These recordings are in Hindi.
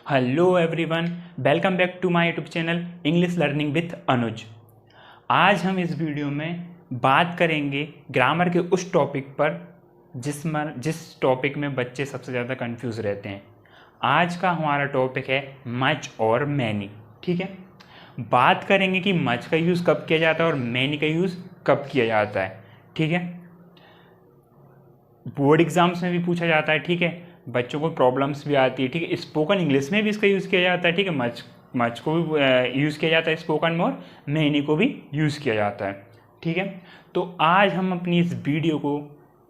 Hello everyone, welcome back to my YouTube channel English learning with Anuj. आज हम इस वीडियो में बात करेंगे ग्रामर के उस टॉपिक पर जिस टॉपिक में बच्चे सबसे ज़्यादा कंफ्यूज रहते हैं। आज का हमारा टॉपिक है मच और मैनी। ठीक है, बात करेंगे कि मच का यूज़ कब किया जाता है और मैनी का यूज़ कब किया जाता है। ठीक है, बोर्ड एग्जाम्स में भी पूछा जाता है। ठीक है, बच्चों को प्रॉब्लम्स भी आती है। ठीक है, स्पोकन इंग्लिश में भी इसका यूज़ किया जाता है। ठीक है, मच को भी यूज़ किया जाता है स्पोकन में, और मैनी को भी यूज़ किया जाता है। ठीक है, तो आज हम अपनी इस वीडियो को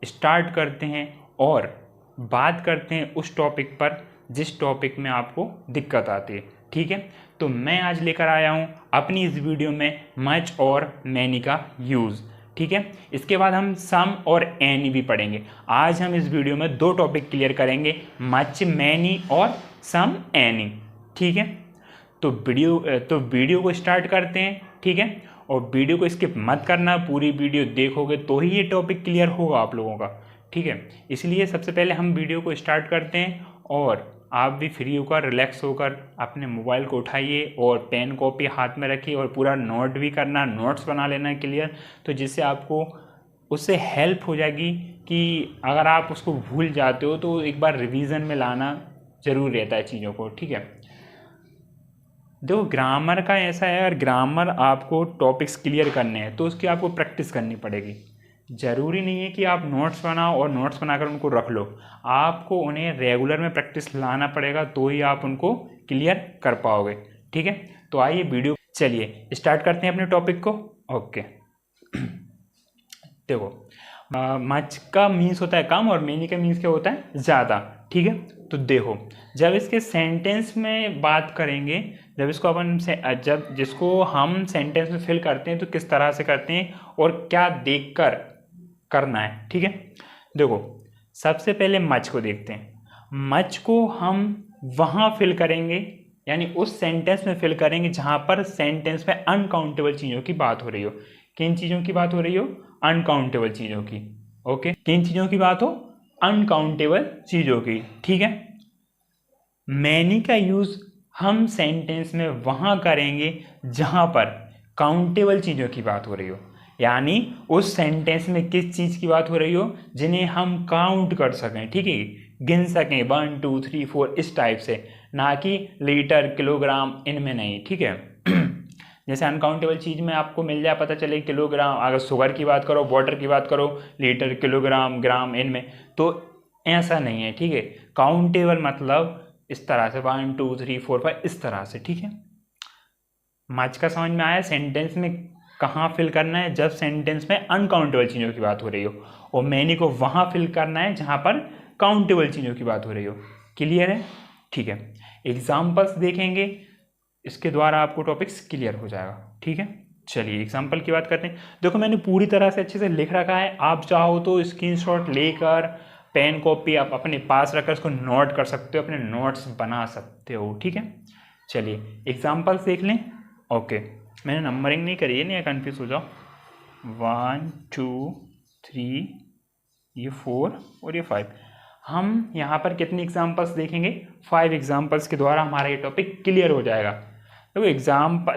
स्टार्ट करते हैं और बात करते हैं उस टॉपिक पर जिस टॉपिक में आपको दिक्कत आती है। ठीक है, तो मैं आज लेकर आया हूँ अपनी इस वीडियो में मच और मैनी का यूज़। ठीक है, इसके बाद हम सम और एनी भी पढ़ेंगे। आज हम इस वीडियो में दो टॉपिक क्लियर करेंगे, मच मैनी और सम एनी। ठीक है, तो वीडियो को स्टार्ट करते हैं। ठीक है, और वीडियो को स्किप मत करना, पूरी वीडियो देखोगे तो ही ये टॉपिक क्लियर होगा आप लोगों का। ठीक है, इसलिए सबसे पहले हम वीडियो को स्टार्ट करते हैं और आप भी फ्री होकर रिलैक्स होकर अपने मोबाइल को उठाइए और पेन कॉपी हाथ में रखिए और पूरा नोट भी करना, नोट्स बना लेना क्लियर, तो जिससे आपको उससे हेल्प हो जाएगी कि अगर आप उसको भूल जाते हो तो एक बार रिवीजन में लाना ज़रूर रहता है चीज़ों को। ठीक है, देखो ग्रामर का ऐसा है, अगर ग्रामर आपको टॉपिक्स क्लियर करने हैं तो उसकी आपको प्रैक्टिस करनी पड़ेगी। ज़रूरी नहीं है कि आप नोट्स बनाओ और नोट्स बनाकर उनको रख लो, आपको उन्हें रेगुलर में प्रैक्टिस लाना पड़ेगा तो ही आप उनको क्लियर कर पाओगे। ठीक है, तो आइए वीडियो चलिए स्टार्ट करते हैं अपने टॉपिक को। ओके, देखो मच का मीन्स होता है कम और मैनी का मीन्स क्या होता है ज़्यादा। ठीक है, तो देखो जब इसके सेंटेंस में बात करेंगे, जब इसको जब जिसको हम सेंटेंस में फिल करते हैं तो किस तरह से करते हैं और क्या देखकर करना है। ठीक है, देखो सबसे पहले मच को देखते हैं। मच को हम वहाँ फिल करेंगे, यानी उस सेंटेंस में फिल करेंगे जहाँ पर सेंटेंस में अनकाउंटेबल चीज़ों की बात हो रही हो। किन चीज़ों की बात हो रही हो? अनकाउंटेबल चीज़ों की। ओके, किन चीज़ों की बात हो? अनकाउंटेबल चीज़ों की। ठीक है, मैनी का यूज़ हम सेंटेंस में वहाँ करेंगे जहाँ पर काउंटेबल चीज़ों की बात हो रही हो, यानी उस सेंटेंस में किस चीज़ की बात हो रही हो जिन्हें हम काउंट कर सकें। ठीक है, गिन सकें 1 2 3 4 इस टाइप से, ना कि लीटर किलोग्राम इनमें नहीं। ठीक है, जैसे अनकाउंटेबल चीज़ में आपको मिल जाए, पता चले किलोग्राम, अगर शुगर की बात करो, वाटर की बात करो, लीटर किलोग्राम ग्राम इनमें, तो ऐसा नहीं है। ठीक है, काउंटेबल मतलब इस तरह से 1 2 3 4 5 इस तरह से। ठीक है, मच का समझ में आया? सेंटेंस में कहाँ फिल करना है? जब सेंटेंस में अनकाउंटेबल चीज़ों की बात हो रही हो, और मैनी को वहाँ फिल करना है जहाँ पर काउंटेबल चीज़ों की बात हो रही हो। क्लियर है? ठीक है, एग्जाम्पल्स देखेंगे, इसके द्वारा आपको टॉपिक्स क्लियर हो जाएगा। ठीक है, चलिए एग्जाम्पल की बात करते हैं। देखो मैंने पूरी तरह से अच्छे से लिख रखा है, आप चाहो तो स्क्रीनशॉट लेकर पेन कॉपी आप अपने पास रखकर उसको नोट कर सकते हो, अपने नोट्स बना सकते हो। ठीक है, चलिए एग्जाम्पल्स देख लें। ओके, मैंने नंबरिंग नहीं करी है, नहीं कन्फ्यूज हो जाओ। 1 2 3, ये 4 और ये 5। हम यहाँ पर कितनी एग्जाम्पल्स देखेंगे? 5 एग्जाम्पल्स के द्वारा हमारा ये टॉपिक क्लियर हो जाएगा। तो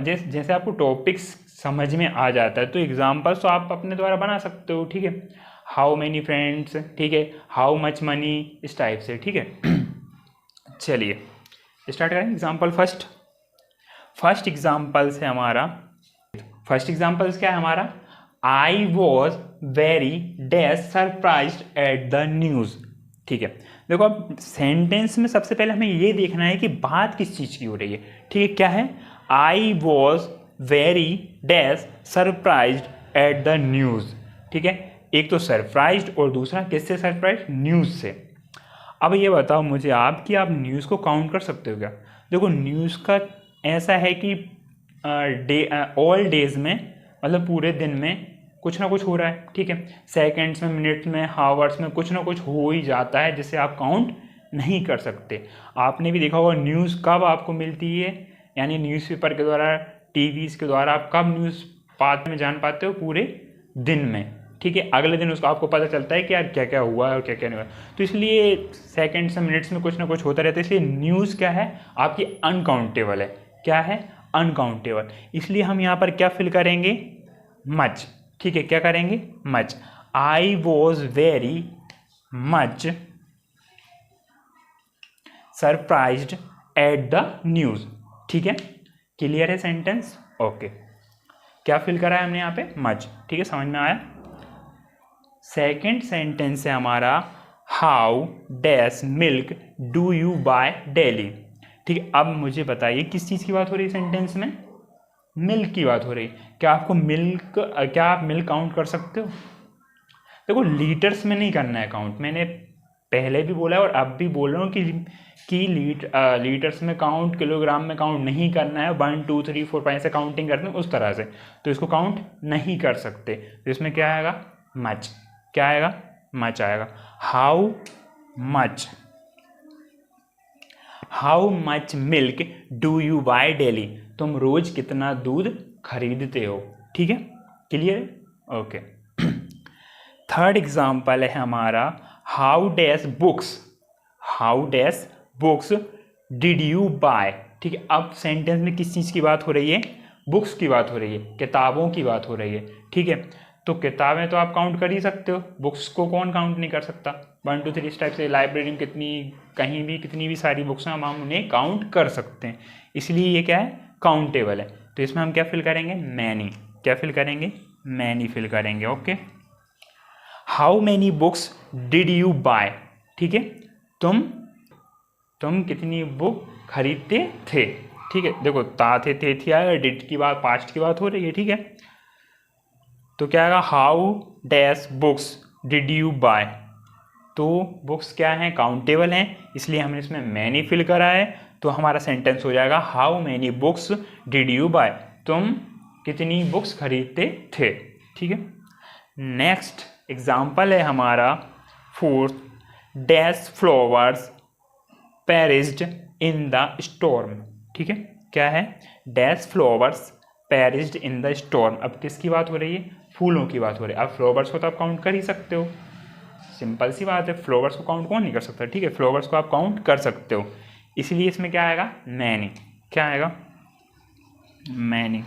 जैसे आपको टॉपिक्स समझ में आ जाता है तो एग्जाम्पल्स तो आप अपने द्वारा बना सकते हो। ठीक है, हाउ मैनी फ्रेंड्स, ठीक है, हाउ मच मनी, इस टाइप से। ठीक है, चलिए स्टार्ट करें। एग्जाम्पल फर्स्ट एग्जाम्पल्स है हमारा, फर्स्ट एग्जाम्पल्स क्या है हमारा? I was very dash surprised at the news. ठीक है, देखो अब सेंटेंस में सबसे पहले हमें ये देखना है कि बात किस चीज़ की हो रही है। ठीक है, क्या है? I was very dash surprised at the news. ठीक है, एक तो सरप्राइज्ड और दूसरा किससे सरप्राइज्ड? न्यूज़ से। अब ये बताओ मुझे आप कि आप न्यूज़ को काउंट कर सकते हो क्या? देखो न्यूज़ का ऐसा है कि ऑल डेज में, मतलब पूरे दिन में कुछ ना कुछ हो रहा है। ठीक है, सेकंड्स में, मिनट्स में, हावर्स में कुछ ना कुछ हो ही जाता है जिसे आप काउंट नहीं कर सकते। आपने भी देखा होगा न्यूज़ कब आपको मिलती है, यानी न्यूज़पेपर के द्वारा, टीवीज़ के द्वारा आप कब न्यूज़ जान पाते हो? पूरे दिन में। ठीक है, अगले दिन उसको आपको पता चलता है कि यार क्या क्या हुआ है और क्या क्या नहीं हुआ। तो इसलिए सेकंड्स से मिनट्स में कुछ ना कुछ होता रहता है। इसलिए न्यूज़ क्या है आपकी अनकाउंटेबल है। क्या है? अनकाउंटेबल। इसलिए हम यहाँ पर क्या फिल करेंगे? मच। ठीक है, क्या करेंगे? Much. I was very much surprised at the news. ठीक है, क्लियर है सेंटेंस? ओके, क्या फिल करा है हमने यहाँ पे? मच। ठीक है, समझ में आया? सेकेंड सेंटेंस है हमारा how dash milk do you buy daily. ठीक है, अब मुझे बताइए किस चीज़ की बात हो रही है सेंटेंस में? मिल्क की बात हो रही है। क्या आपको मिल्क, क्या आप मिल्क काउंट कर सकते हो? देखो, लीटर्स में नहीं करना है काउंट। मैंने पहले भी बोला है और अब भी बोल रहा हूँ कि लीटर्स में काउंट, किलोग्राम में काउंट नहीं करना है। 1 2 3 4 5 से काउंटिंग करते हैं उस तरह से, तो इसको काउंट नहीं कर सकते। तो इसमें क्या आएगा? मच। क्या आएगा? मच आएगा। How much milk do you buy daily. तुम रोज कितना दूध खरीदते हो। ठीक है, क्लियर? ओके। थर्ड एग्जाम्पल है हमारा how dash books did you buy. ठीक है, अब सेंटेंस में किस चीज़ की बात हो रही है? बुक्स की बात हो रही है, किताबों की बात हो रही है। ठीक है, तो किताबें तो आप काउंट कर ही सकते हो, बुक्स को कौन काउंट नहीं कर सकता? 1 2 3 इस टाइप से लाइब्रेरी में कहीं भी कितनी भी सारी बुक्स हैं, हम उन्हें काउंट कर सकते हैं। इसलिए ये क्या है? काउंटेबल है। तो इसमें हम क्या फिल करेंगे? मैनी। क्या फिल करेंगे? मैनी फिल करेंगे। Okay. How many books did you buy. ठीक है, तुम कितनी बुक खरीदते थे। ठीक है, देखो ता थे थी आया, डिड की बात, पास्ट की बात हो रही है। ठीक है, तो क्या आएगा? How dash books did you buy. तो बुक्स क्या हैं? काउंटेबल हैं, इसलिए हमने इसमें मैनी फिल करा है। तो हमारा सेंटेंस हो जाएगा how many books did you buy. तुम कितनी बुक्स खरीदते थे। ठीक है, नेक्स्ट एग्जाम्पल है हमारा fourth dash flowers perished in the storm. ठीक है, क्या है? Dash flowers perished in the storm. अब किसकी बात हो रही है? फूलों की बात हो रही है। अब फ्लावर्स को तो आप काउंट कर ही सकते हो, सिंपल सी बात है। फ्लावर्स को काउंट कौन नहीं कर सकता? ठीक है, फ्लावर्स को आप काउंट कर सकते हो, इसलिए इसमें क्या आएगा? मैनी। क्या आएगा? मैनी।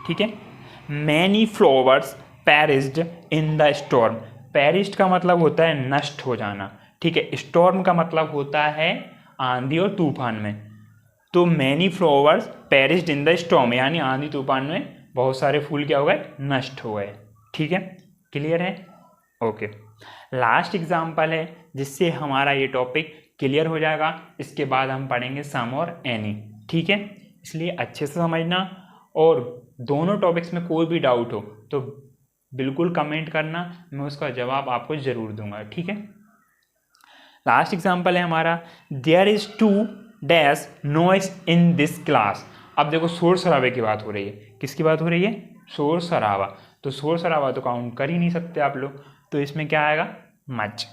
ठीक है, many flowers perished in the storm. Perished का मतलब होता है नष्ट हो जाना। ठीक है, स्टॉर्म का मतलब होता है आंधी और तूफान में। तो many flowers perished in the storm यानी आंधी तूफान में बहुत सारे फूल क्या हो गए? नष्ट हो गए। ठीक है, क्लियर है? ओके। लास्ट एग्जाम्पल है जिससे हमारा ये टॉपिक क्लियर हो जाएगा। इसके बाद हम पढ़ेंगे सम और एनी। ठीक है, इसलिए अच्छे से समझना, और दोनों टॉपिक्स में कोई भी डाउट हो तो बिल्कुल कमेंट करना, मैं उसका जवाब आपको ज़रूर दूंगा। ठीक है, लास्ट एग्जाम्पल है हमारा there is too dash noise in this class. अब देखो शोर शराबे की बात हो रही है। किसकी बात हो रही है? शोर शराबा। तो शोर शराबा तो काउंट कर ही नहीं सकते आप लोग, तो इसमें क्या आएगा? Much.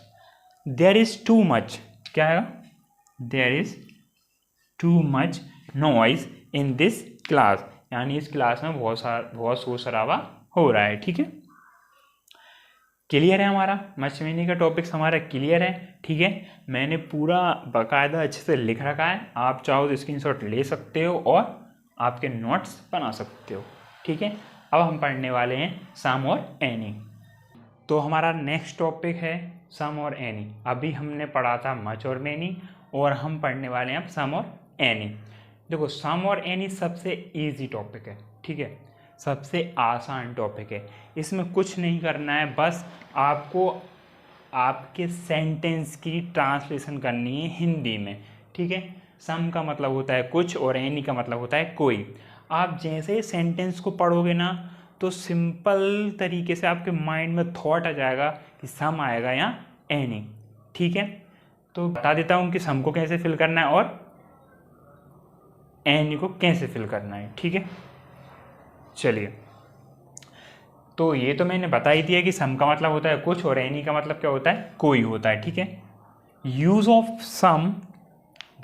There is too much. क्या आएगा? There is too much noise in this class, यानी इस क्लास में बहुत शोर शराबा हो रहा है। ठीक है, क्लियर है? हमारा मच मीनिंग का टॉपिक्स हमारा क्लियर है। ठीक है, मैंने पूरा बाकायदा अच्छे से लिख रखा है, आप चाहो तो स्क्रीनशॉट ले सकते हो और आपके नोट्स बना सकते हो। ठीक है, अब हम पढ़ने वाले हैं सम और एनी। तो हमारा नेक्स्ट टॉपिक है सम और एनी। अभी हमने पढ़ा था मच और मैनी, और हम पढ़ने वाले हैं अब सम और एनी। देखो, सम और एनी सबसे इजी टॉपिक है। ठीक है, सबसे आसान टॉपिक है। इसमें कुछ नहीं करना है, बस आपको आपके सेंटेंस की ट्रांसलेशन करनी है हिंदी में। ठीक है, सम का मतलब होता है कुछ और एनी का मतलब होता है कोई। आप जैसे ही सेंटेंस को पढ़ोगे ना, तो सिंपल तरीके से आपके माइंड में थॉट आ जाएगा कि सम आएगा या एनी। ठीक है, तो बता देता हूँ कि सम को कैसे फिल करना है और एनी को कैसे फिल करना है। ठीक है, चलिए, तो ये तो मैंने बता ही दिया कि सम का मतलब होता है कुछ और एनी का मतलब क्या होता है? कोई होता है। ठीक है, यूज़ ऑफ सम,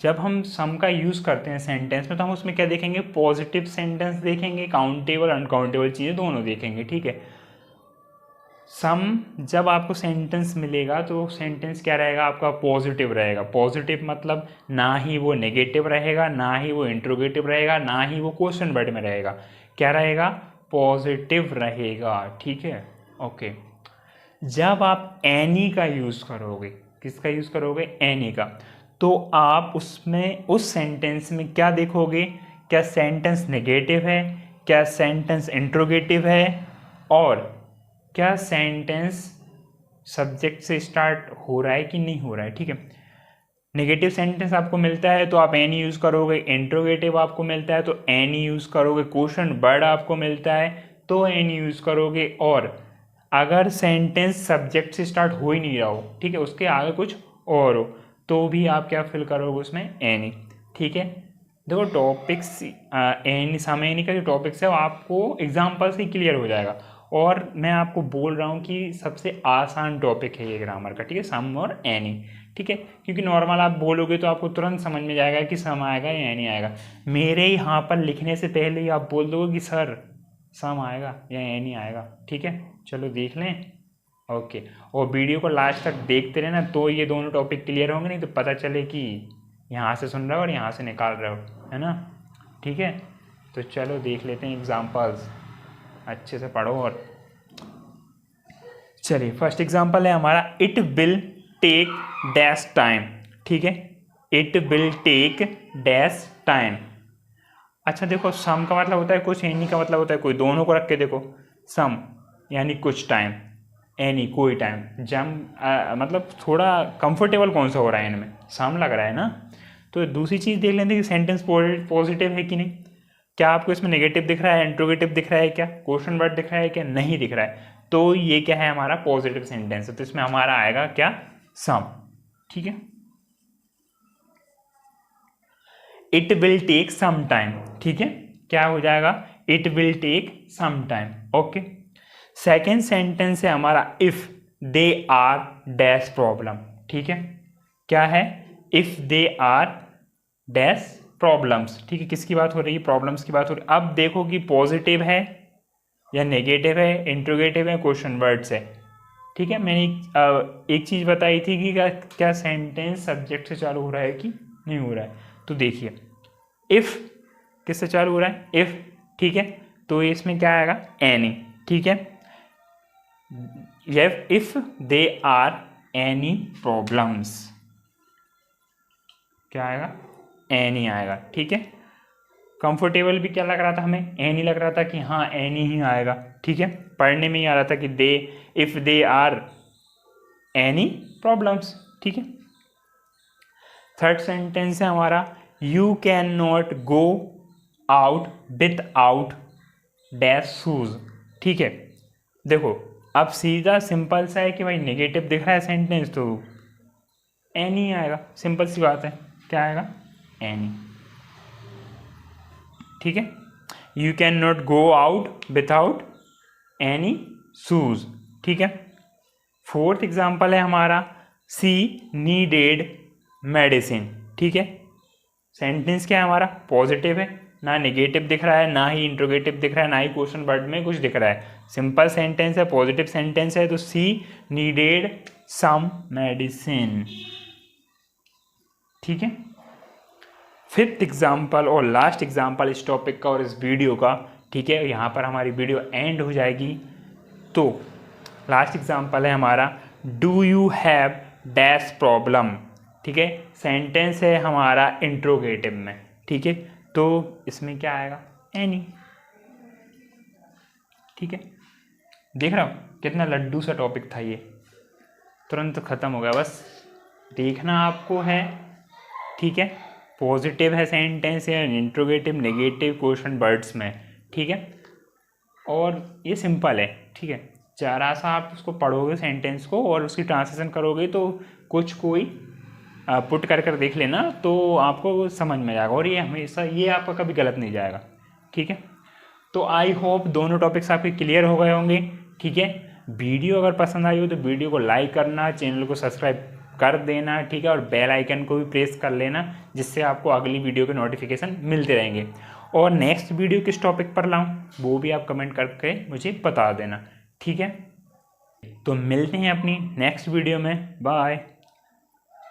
जब हम सम का यूज़ करते हैं सेंटेंस में तो हम उसमें क्या देखेंगे? पॉजिटिव सेंटेंस देखेंगे, काउंटेबल अनकाउंटेबल चीज़ें दोनों देखेंगे। ठीक है, सम जब आपको सेंटेंस मिलेगा तो सेंटेंस क्या रहेगा आपका, पॉजिटिव रहेगा। पॉजिटिव मतलब ना ही वो नेगेटिव रहेगा, ना ही वो इंट्रोगेटिव रहेगा, ना ही वो क्वेश्चन वर्ड में रहेगा। क्या रहेगा, पॉजिटिव रहेगा। ठीक है, ओके। जब आप एनी का यूज़ करोगे, किसका यूज़ करोगे, एनी का, तो आप उसमें उस सेंटेंस में क्या देखोगे, क्या सेंटेंस नेगेटिव है, क्या सेंटेंस इंट्रोगेटिव है, और क्या सेंटेंस सब्जेक्ट से स्टार्ट हो रहा है कि नहीं हो रहा है। ठीक है, नेगेटिव सेंटेंस आपको मिलता है तो आप एनी यूज़ करोगे, इंट्रोगेटिव आपको मिलता है तो एनी यूज़ करोगे, क्वेश्चन वर्ड आपको मिलता है तो एनी यूज़ करोगे, और अगर सेंटेंस सब्जेक्ट से स्टार्ट हो ही नहीं रहा हो, ठीक है, उसके आगे कुछ और हो, तो भी आप क्या फिल करोगे उसमें, एनी। ठीक है, देखो टॉपिक्स एनी सम एनी का जो टॉपिक्स है वो आपको एग्जाम्पल से क्लियर हो जाएगा, और मैं आपको बोल रहा हूँ कि सबसे आसान टॉपिक है ये ग्रामर का। ठीक है, सम और एनी। ठीक है, क्योंकि नॉर्मल आप बोलोगे तो आपको तुरंत समझ में जाएगा कि सम आएगा या एनी आएगा। मेरे यहाँ पर लिखने से पहले ही आप बोल दोगे कि सर सम आएगा या एनी आएगा। ठीक है, चलो देख लें। ओके, और वीडियो को लास्ट तक देखते रहना तो ये दोनों टॉपिक क्लियर होंगे, नहीं तो पता चले कि यहाँ से सुन रहे हो और यहाँ से निकाल रहे हो, है ना। ठीक है, तो चलो देख लेते हैं एग्जाम्पल्स, अच्छे से पढ़ो। और चलिए फर्स्ट एग्जाम्पल है हमारा, it will take dash time. ठीक है, it will take dash time. अच्छा देखो, सम का मतलब होता है कुछ, एनी का मतलब होता है कोई, दोनों को रख के देखो। सम यानी कुछ टाइम, एनी कोई टाइम। जम मतलब थोड़ा कंफर्टेबल कौन सा हो रहा है इनमें, सम लग रहा है ना। तो दूसरी चीज़ देख लेते हैं कि सेंटेंस पॉजिटिव है कि नहीं। क्या आपको इसमें नेगेटिव दिख रहा है, इंट्रोगेटिव दिख रहा है, क्या क्वेश्चन वर्ड दिख रहा है, क्या नहीं दिख रहा है, तो ये क्या है हमारा पॉजिटिव सेंटेंस है, तो इसमें हमारा आएगा क्या, सम। ठीक है, it will take some time. ठीक है, क्या हो जाएगा, it will take some time. Okay, second sentence है हमारा, if they are dash problem. ठीक है, क्या है, if they are dash problems. ठीक है, किसकी बात हो रही है, प्रॉब्लम्स की बात हो रही है। अब देखो कि पॉजिटिव है या नेगेटिव है, इंट्रोगेटिव है, क्वेश्चन वर्ड्स है। ठीक है, मैंने एक चीज़ बताई थी कि क्या सेंटेंस सब्जेक्ट से चालू हो रहा है कि नहीं हो रहा है। तो देखिए, इफ़ किससे चालू हो रहा है, इफ़। ठीक है, तो इसमें क्या आएगा, एनी। ठीक है, if they are any problems, क्या आएगा, एनी आएगा। ठीक है, कंफर्टेबल भी क्या लग रहा था हमें, एनी लग रहा था कि हाँ एनी ही आएगा। ठीक है, पढ़ने में ही आ रहा था कि they, if they are any problems. ठीक है, थर्ड सेंटेंस है हमारा, you can not go out without dash shoes. ठीक है, देखो अब सीधा सिंपल सा है कि भाई नेगेटिव दिख रहा है सेंटेंस तो एनी आएगा, सिंपल सी बात है, क्या आएगा, एनी। ठीक है, you can not go out without any shoes. ठीक है, फोर्थ एग्जाम्पल है हमारा, सी नीडेड मेडिसिन। ठीक है, सेंटेंस क्या है हमारा, पॉजिटिव है, ना नेगेटिव दिख रहा है, ना ही इंट्रोगेटिव दिख रहा है, ना ही क्वेश्चन वर्ड में कुछ दिख रहा है, सिंपल सेंटेंस है, पॉजिटिव सेंटेंस है, तो सी नीडेड सम मेडिसिन। ठीक है, फिफ्थ एग्जाम्पल और लास्ट एग्जाम्पल इस टॉपिक का और इस वीडियो का। ठीक है, यहाँ पर हमारी वीडियो एंड हो जाएगी। तो लास्ट एग्जाम्पल है हमारा, do you have dash problem. ठीक है, सेंटेंस है हमारा इंट्रोगेटिव में। ठीक है, तो इसमें क्या आएगा, एनी। ठीक है, देख रहा हूँ कितना लड्डू सा टॉपिक था ये, तुरंत ख़त्म हो गया। बस देखना आपको है। ठीक है, पॉजिटिव है सेंटेंस या इंट्रोगेटिव, नेगेटिव, क्वेश्चन वर्ड्स में। ठीक है, और ये सिंपल है। ठीक है, जरा सा आप उसको पढ़ोगे सेंटेंस को और उसकी ट्रांसलेशन करोगे तो कुछ कोई पुट कर देख लेना तो आपको समझ में आएगा, और ये हमेशा ये आपका कभी गलत नहीं जाएगा। ठीक है, तो आई होप दोनों टॉपिक्स आपके क्लियर हो गए होंगे। ठीक है, वीडियो अगर पसंद आई हो तो वीडियो को लाइक करना, चैनल को सब्सक्राइब कर देना। ठीक है, और बेल आइकन को भी प्रेस कर लेना, जिससे आपको अगली वीडियो के नोटिफिकेशन मिलते रहेंगे। और नेक्स्ट वीडियो किस टॉपिक पर लाऊं वो भी आप कमेंट करके मुझे बता देना। ठीक है, तो मिलते हैं अपनी नेक्स्ट वीडियो में। बाय।